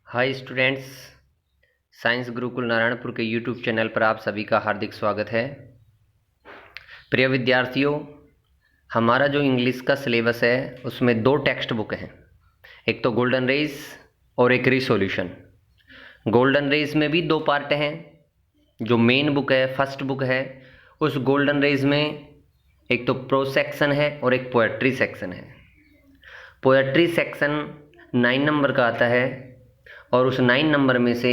Hi students, science Gurukul Narayanpur के YouTube channel पर आप सभी का हार्दिक स्वागत है। प्रिय विद्यार्थियों, हमारा जो इंग्लिश का सिलेबस है उसमें दो टेक्स्ट बुक हैं, एक तो गोल्डन रेज और एक रिसोल्यूशन। गोल्डन रेज में भी दो पार्ट हैं। जो मेन बुक है, फर्स्ट बुक है, उस गोल्डन रेज में एक तो प्रोज सेक्शन है और एक पोएट्री सेक्शन है। पोएट्री सेक्शन 9 नंबर का आता है और उस 9 नंबर में से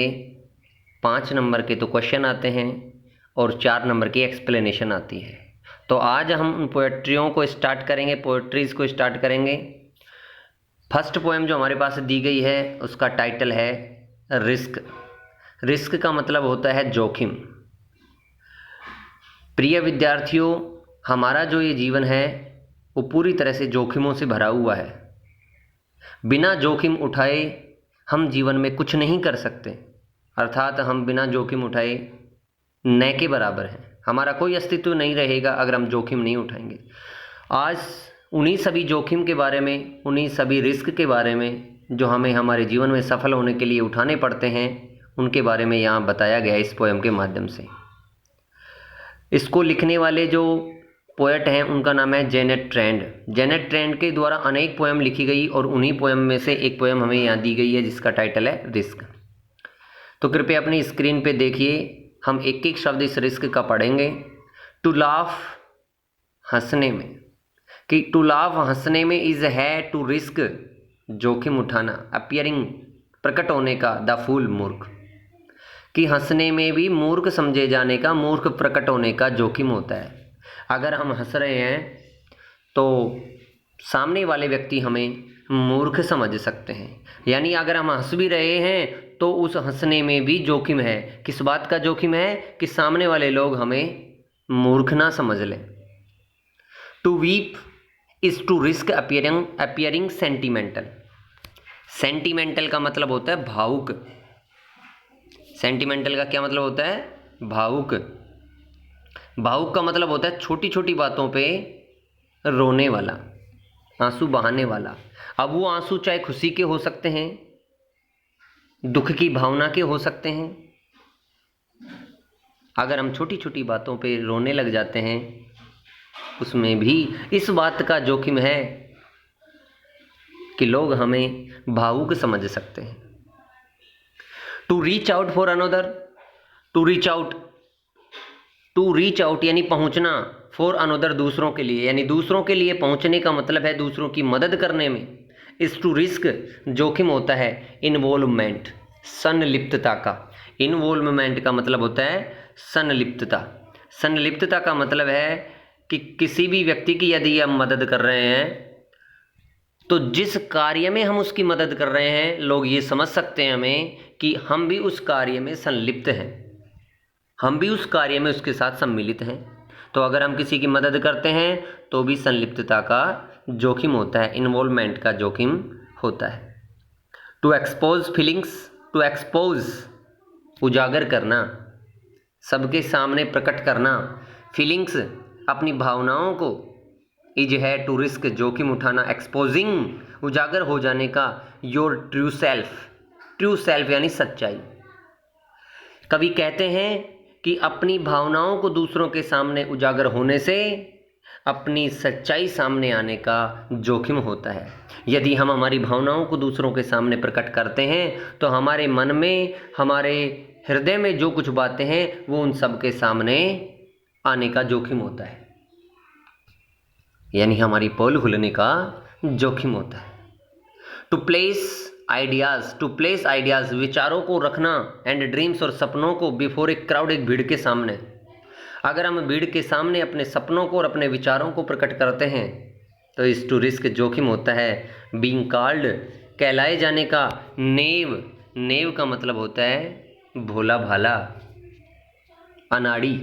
5 नंबर के तो क्वेश्चन आते हैं और 4 नंबर की एक्सप्लेनेशन आती है। तो आज हम उन पोएट्रियों को स्टार्ट करेंगे, पोएट्रीज को स्टार्ट करेंगे। फर्स्ट पोएम जो हमारे पास दी गई है उसका टाइटल है रिस्क। रिस्क का मतलब होता है जोखिम। प्रिय विद्यार्थियों, हमारा जो ये जीवन है वो पूरी तरह से जोखिमों से भरा हुआ है। बिना जोखिम उठाए हम जीवन में कुछ नहीं कर सकते, अर्थात हम बिना जोखिम उठाए न के बराबर हैं। हमारा कोई अस्तित्व नहीं रहेगा अगर हम जोखिम नहीं उठाएंगे। आज उन्हीं सभी जोखिम के बारे में, उन्हीं सभी रिस्क के बारे में जो हमें हमारे जीवन में सफल होने के लिए उठाने पड़ते हैं, उनके बारे में यहाँ बताया गया इस पोएम के माध्यम से। इसको लिखने वाले जो पोएट हैं उनका नाम है जेनेट ट्रेंड। जेनेट ट्रेंड के द्वारा अनेक पोएम लिखी गई और उन्हीं पोएम में से एक पोएम हमें यहाँ दी गई है जिसका टाइटल है रिस्क। तो कृपया अपनी स्क्रीन पे देखिए, हम एक एक शब्द इस रिस्क का पढ़ेंगे। टू लाफ, हंसने में, कि टू लाफ हंसने में, इज है टू रिस्क, जोखिम उठाना, अपियरिंग, प्रकट होने का, द फूल, मूर्ख, कि हंसने में भी मूर्ख समझे जाने का, मूर्ख प्रकट होने का जोखिम होता है। अगर हम हंस रहे हैं तो सामने वाले व्यक्ति हमें मूर्ख समझ सकते हैं, यानी अगर हम हंस भी रहे हैं तो उस हंसने में भी जोखिम है। किस बात का जोखिम है? कि सामने वाले लोग हमें मूर्ख ना समझ लें। To weep is to risk appearing sentimental. Sentimental का मतलब होता है भावुक। सेंटिमेंटल का क्या मतलब होता है? भावुक। भावुक का मतलब होता है छोटी छोटी बातों पे रोने वाला, आंसू बहाने वाला। अब वो आंसू चाहे खुशी के हो सकते हैं, दुख की भावना के हो सकते हैं। अगर हम छोटी छोटी बातों पे रोने लग जाते हैं, उसमें भी इस बात का जोखिम है कि लोग हमें भावुक समझ सकते हैं। To reach out for another, to reach out, to reach out यानी पहुंचना, फॉर अनदर, दूसरों के लिए, यानी दूसरों के लिए पहुंचने का मतलब है दूसरों की मदद करने में। इस टू रिस्क, जोखिम होता है इन्वॉल्वमेंट, संलिप्तता का। इन्वॉल्वमेंट का मतलब होता है संलिप्तता। संलिप्तता का मतलब है कि किसी भी व्यक्ति की यदि हम मदद कर रहे हैं तो जिस कार्य में हम उसकी मदद कर रहे हैं, लोग ये समझ सकते हैं हमें कि हम भी उस कार्य में संलिप्त हैं, हम भी उस कार्य में उसके साथ सम्मिलित हैं। तो अगर हम किसी की मदद करते हैं तो भी संलिप्तता का जोखिम होता है, इन्वॉल्वमेंट का जोखिम होता है। To expose feelings, to expose, उजागर करना, सबके सामने प्रकट करना, फीलिंग्स, अपनी भावनाओं को, इज है टू रिस्क, जोखिम उठाना, एक्सपोजिंग, उजागर हो जाने का, your true self, true self यानी सच्चाई। कवि कहते हैं कि अपनी भावनाओं को दूसरों के सामने उजागर होने से अपनी सच्चाई सामने आने का जोखिम होता है। यदि हम हमारी भावनाओं को दूसरों के सामने प्रकट करते हैं तो हमारे मन में, हमारे हृदय में जो कुछ बातें हैं वो उन सब के सामने आने का जोखिम होता है, यानी हमारी पोल खुलने का जोखिम होता है। To place ideas, to place ideas, विचारों को रखना, एंड ड्रीम्स, और सपनों को, बिफोर ए क्राउड, एक भीड़ के सामने। अगर हम भीड़ के सामने अपने सपनों को और अपने विचारों को प्रकट करते हैं तो इस टू रिस्क जोखिम होता है बीइंग कॉल्ड, कहलाए जाने का, नेव, नेव का मतलब होता है भोला भाला, अनाड़ी।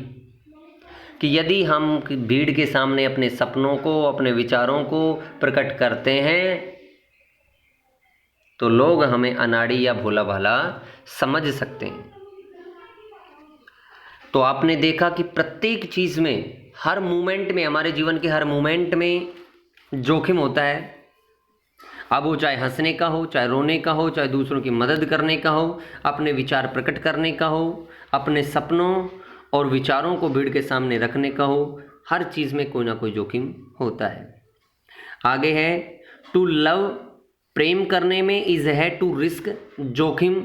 कि यदि हम भीड़ के सामने अपने सपनों को, अपने विचारों को प्रकट करते हैं तो लोग हमें अनाड़ी या भोला भाला समझ सकते हैं। तो आपने देखा कि प्रत्येक चीज में, हर मोमेंट में, हमारे जीवन के हर मोमेंट में जोखिम होता है। अब वो चाहे हंसने का हो, चाहे रोने का हो, चाहे दूसरों की मदद करने का हो, अपने विचार प्रकट करने का हो, अपने सपनों और विचारों को भीड़ के सामने रखने का हो, हर चीज़ में कोई ना कोई जोखिम होता है। आगे है टू लव, प्रेम करने में इज है टू रिस्क, जोखिम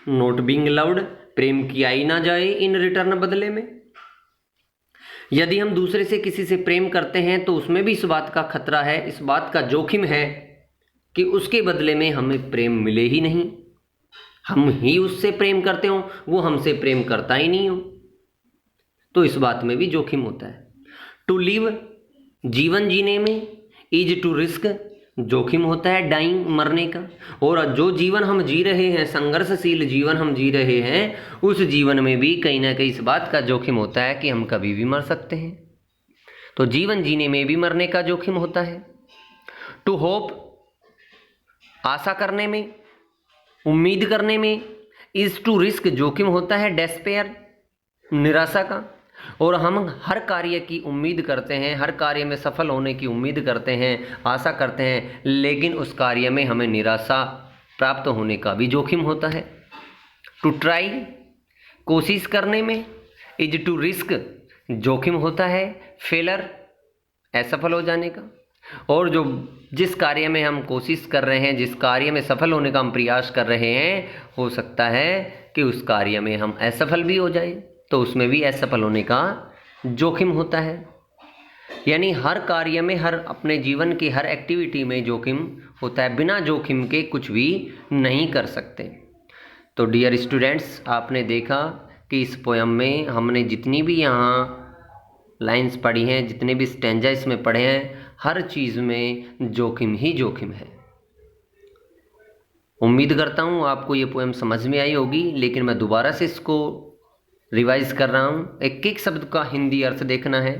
नॉट बीइंग लव्ड, प्रेम किया ही ना जाए इन रिटर्न बदले में। यदि हम दूसरे से किसी से प्रेम करते हैं तो उसमें भी इस बात का खतरा है, इस बात का जोखिम है कि उसके बदले में हमें प्रेम मिले ही नहीं, हम ही उससे प्रेम करते हो, वो हमसे प्रेम करता ही नहीं हो, तो इस बात में भी जोखिम होता है। टू लिव, जीवन जीने में, इज टू रिस्क, जोखिम होता है डाइंग, मरने का। और जो जीवन हम जी रहे हैं, संघर्षशील जीवन हम जी रहे हैं, उस जीवन में भी कहीं ना कहीं इस बात का जोखिम होता है कि हम कभी भी मर सकते हैं, तो जीवन जीने में भी मरने का जोखिम होता है। टू होप, आशा करने में, उम्मीद करने में, इज टू रिस्क, जोखिम होता है डेस्पेयर, निराशा का। और हम हर कार्य की उम्मीद करते हैं, हर कार्य में सफल होने की उम्मीद करते हैं, आशा करते हैं, लेकिन उस कार्य में हमें निराशा प्राप्त होने का भी जोखिम होता है। टू ट्राई, कोशिश करने में, इज टू रिस्क, जोखिम होता है फेलर, असफल हो जाने का। और जो जिस कार्य में हम कोशिश कर रहे हैं, जिस कार्य में सफल होने का हम प्रयास कर रहे हैं, हो सकता है कि उस कार्य में हम असफल भी हो जाएं, तो उसमें भी असफल होने का जोखिम होता है। यानी हर कार्य में, हर अपने जीवन की हर एक्टिविटी में जोखिम होता है, बिना जोखिम के कुछ भी नहीं कर सकते। तो डियर स्टूडेंट्स, आपने देखा कि इस पोयम में हमने जितनी भी यहाँ लाइंस पढ़ी हैं, जितने भी स्टैंजा इसमें पढ़े हैं, हर चीज़ में जोखिम ही जोखिम है। उम्मीद करता हूँ आपको ये पोयम समझ में आई होगी, लेकिन मैं दोबारा से इसको रिवाइज कर रहा हूँ। एक एक शब्द का हिंदी अर्थ देखना है,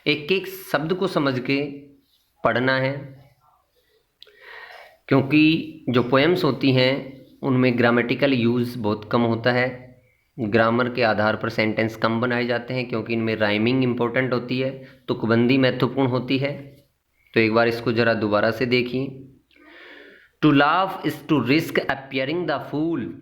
एक एक शब्द को समझ के पढ़ना है, क्योंकि जो पोएम्स होती हैं उनमें ग्रामेटिकल यूज़ बहुत कम होता है, ग्रामर के आधार पर सेंटेंस कम बनाए जाते हैं, क्योंकि इनमें राइमिंग इम्पोर्टेंट होती है, तुकबंदी महत्वपूर्ण होती है। तो एक बार इसको ज़रा दोबारा से देखिए। To laugh is to risk appearing the fool,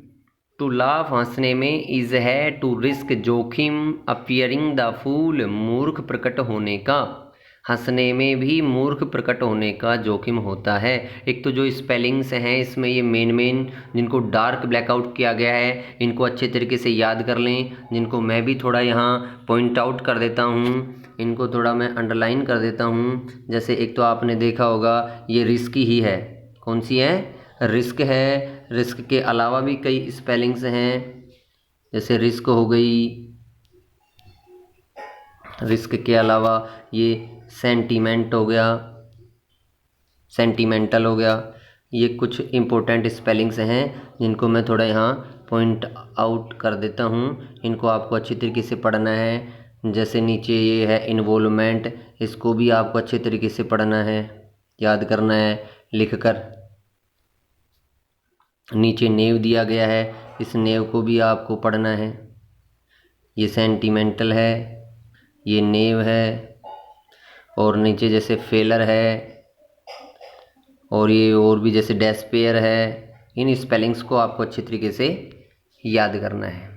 to laugh हंसने में, इज है टू रिस्क, जोखिम, अपियरिंग द फूल, मूर्ख प्रकट होने का, हंसने में भी मूर्ख प्रकट होने का जोखिम होता है। एक तो जो स्पेलिंग्स हैं इसमें ये मेन जिनको डार्क ब्लैकआउट किया गया है, इनको अच्छे तरीके से याद कर लें, जिनको मैं भी थोड़ा यहाँ पॉइंट आउट कर देता हूँ, इनको थोड़ा मैं अंडरलाइन कर देता हूँ। जैसे एक तो आपने देखा होगा ये रिस्क ही है, कौन सी है, रिस्क है। रिस्क के अलावा भी कई स्पेलिंग्स हैं, जैसे रिस्क हो गई, रिस्क के अलावा ये सेंटीमेंट हो गया, सेंटीमेंटल हो गया। ये कुछ इम्पोर्टेंट स्पेलिंग्स हैं जिनको मैं थोड़ा यहाँ पॉइंट आउट कर देता हूँ, इनको आपको अच्छी तरीके से पढ़ना है। जैसे नीचे ये है इन्वॉल्वमेंट, इसको भी आपको अच्छे तरीके से पढ़ना है, याद करना है लिखकर। नीचे नेव दिया गया है, इस नेव को भी आपको पढ़ना है। ये सेंटीमेंटल है, ये नेव है, और नीचे जैसे फेलर है, और ये और भी जैसे डेस्पेयर है। इन स्पेलिंग्स को आपको अच्छी तरीके से याद करना है,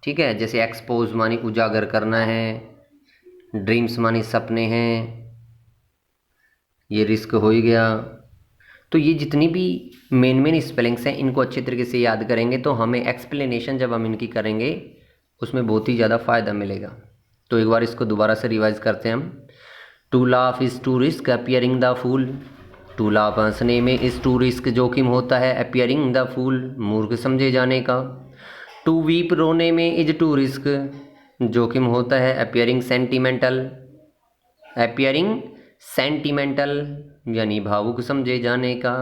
ठीक है। जैसे एक्सपोज मानी उजागर करना है, ड्रीम्स मानी सपने हैं, ये रिस्क हो ही गया। तो ये जितनी भी मेन स्पेलिंग्स हैं इनको अच्छे तरीके से याद करेंगे तो हमें एक्सप्लेनेशन जब हम इनकी करेंगे उसमें बहुत ही ज़्यादा फ़ायदा मिलेगा। तो एक बार इसको दोबारा से रिवाइज करते हैं हम। To laugh is to risk appearing the fool, to laugh हंसने में, इज़ टू रिस्क जोखिम होता है, अपियरिंग द फूल मूर्ख समझे जाने का। टू वीप रोने में, इज टू रिस्क जोखिम होता है, अपियरिंग सेंटीमेंटल, अपियरिंग सेंटीमेंटल यानी भावुक समझे जाने का।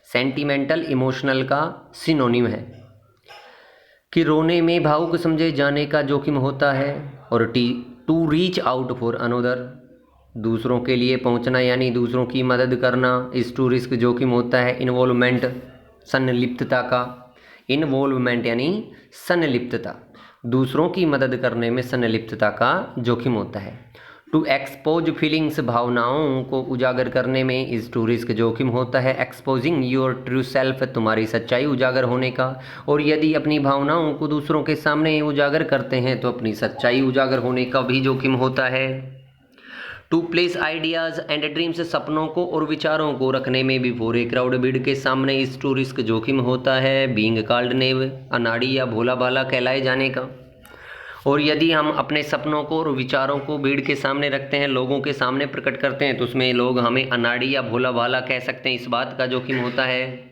सेंटीमेंटल इमोशनल का सिनोनिम है कि रोने में भावुक समझे जाने का जोखिम होता है। और to reach out for another, दूसरों के लिए पहुंचना यानी दूसरों की मदद करना, इस टू रिस्क जोखिम होता है। इन्वॉल्वमेंट संलिप्तता का, इन्वॉल्वमेंट यानी संलिप्तता, दूसरों की मदद करने में संलिप्तता का जोखिम होता है। टू एक्सपोज फीलिंग्स, भावनाओं को उजागर करने में इज टू रिस्क, जोखिम होता है। एक्सपोजिंग योर ट्रू सेल्फ, तुम्हारी सच्चाई उजागर होने का। और यदि अपनी भावनाओं को दूसरों के सामने उजागर करते हैं तो अपनी सच्चाई उजागर होने का भी जोखिम होता है। To place ideas and dreams, सपनों को और विचारों को रखने में भी फोर ए क्राउड, भीड़ के सामने इस टू रिस्क, जोखिम होता है। बीइंग कॉल्ड नेव, अनाड़ी या भोला भाला कहलाए जाने का। और यदि हम अपने सपनों को और विचारों को भीड़ के सामने रखते हैं, लोगों के सामने प्रकट करते हैं, तो उसमें लोग हमें अनाड़ी या भोला भाला कह सकते हैं, इस बात का जोखिम होता है।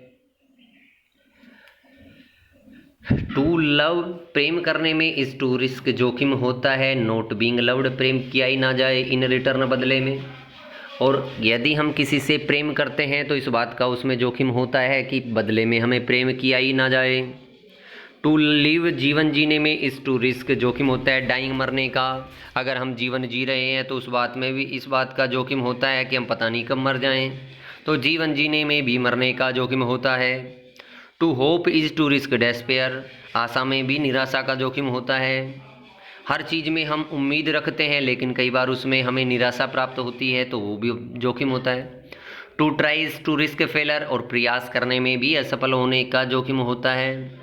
टू लव, प्रेम करने में इस टू रिस्क, जोखिम होता है। नॉट बीइंग लव्ड, प्रेम किया ही ना जाए इन रिटर्न, बदले में। और यदि हम किसी से प्रेम करते हैं तो इस बात का उसमें जोखिम होता है कि बदले में हमें प्रेम किया ही ना जाए। टू लिव, जीवन जीने में इस टू रिस्क, जोखिम होता है। डाइंग, मरने का, अगर हम जीवन जी रहे हैं तो उस बात में भी इस बात का जोखिम होता है कि हम पता नहीं कब मर जाएं, तो जीवन जीने में भी मरने का जोखिम होता है। To hope is to risk despair, आशा में भी निराशा का जोखिम होता है। हर चीज़ में हम उम्मीद रखते हैं लेकिन कई बार उसमें हमें निराशा प्राप्त होती है, तो वो भी जोखिम होता है। To try is to risk failure, और प्रयास करने में भी असफल होने का जोखिम होता है।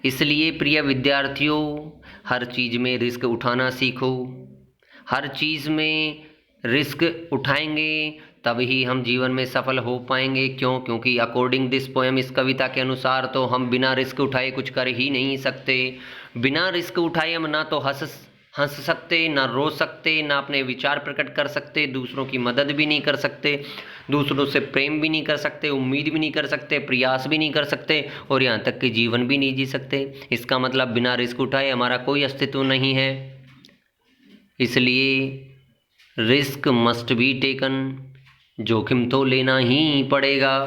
इसलिए प्रिय विद्यार्थियों, हर चीज़ में रिस्क उठाना सीखो। हर चीज़ में रिस्क उठाएंगे तभी हम जीवन में सफल हो पाएंगे। क्योंकि अकॉर्डिंग दिस पोएम, इस कविता के अनुसार, तो हम बिना रिस्क उठाए कुछ कर ही नहीं सकते। बिना रिस्क उठाए हम ना तो हंस सकते, ना रो सकते, ना अपने विचार प्रकट कर सकते, दूसरों की मदद भी नहीं कर सकते, दूसरों से प्रेम भी नहीं कर सकते, उम्मीद भी नहीं कर सकते, प्रयास भी नहीं कर सकते, और यहाँ तक कि जीवन भी नहीं जी सकते। इसका मतलब बिना रिस्क उठाए हमारा कोई अस्तित्व नहीं है। इसलिए रिस्क मस्ट बी टेकन, जोखिम तो लेना ही पड़ेगा।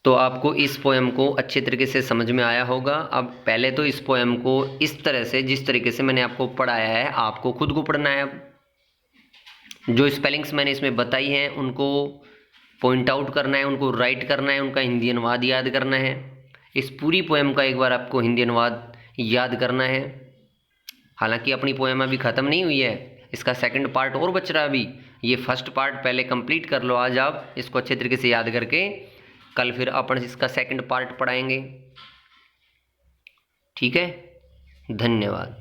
तो आपको इस पोएम को अच्छे तरीके से समझ में आया होगा। अब पहले तो इस पोएम को इस तरह से, जिस तरीके से मैंने आपको पढ़ाया है, आपको खुद को पढ़ना है। जो स्पेलिंग्स मैंने इसमें बताई हैं उनको पॉइंट आउट करना है, उनको राइट करना है, उनका हिंदी अनुवाद याद करना है। इस पूरी पोएम का एक बार आपको हिंदी अनुवाद याद करना है। हालांकि अपनी पोएम अभी ख़त्म नहीं हुई है, इसका सेकंड पार्ट और बच रहा है अभी। ये फर्स्ट पार्ट पहले कंप्लीट कर लो आज आप, इसको अच्छे तरीके से याद करके। कल फिर अपन इसका सेकंड पार्ट पढ़ाएंगे। ठीक है, धन्यवाद।